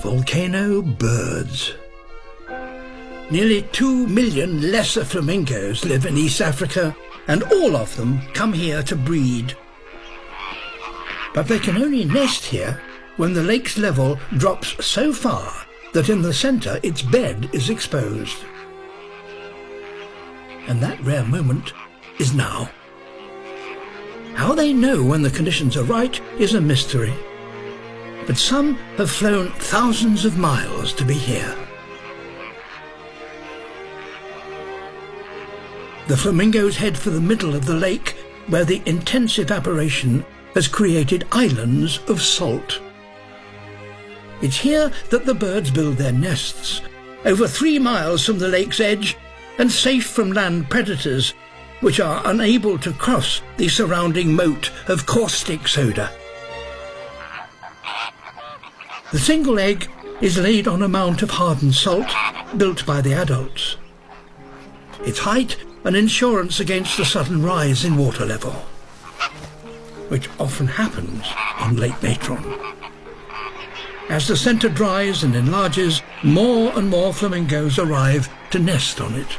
Volcano birds. Nearly 2 million lesser flamingos live in East Africa, and all of them come here to breed. But they can only nest here when the lake's level drops so far that in the centre its bed is exposed. And that rare moment is now. How they know when the conditions are right is a mystery. But some have flown thousands of miles to be here. The flamingos head for the middle of the lake, where the intense evaporation has created islands of salt. It's here that the birds build their nests, over 3 miles from the lake's edge and safe from land predators, which are unable to cross the surrounding moat of caustic soda. The single egg is laid on a mount of hardened salt built by the adults. Its height an insurance against the sudden rise in water level, which often happens on Lake Natron. As the centre dries and enlarges, more and more flamingos arrive to nest on it.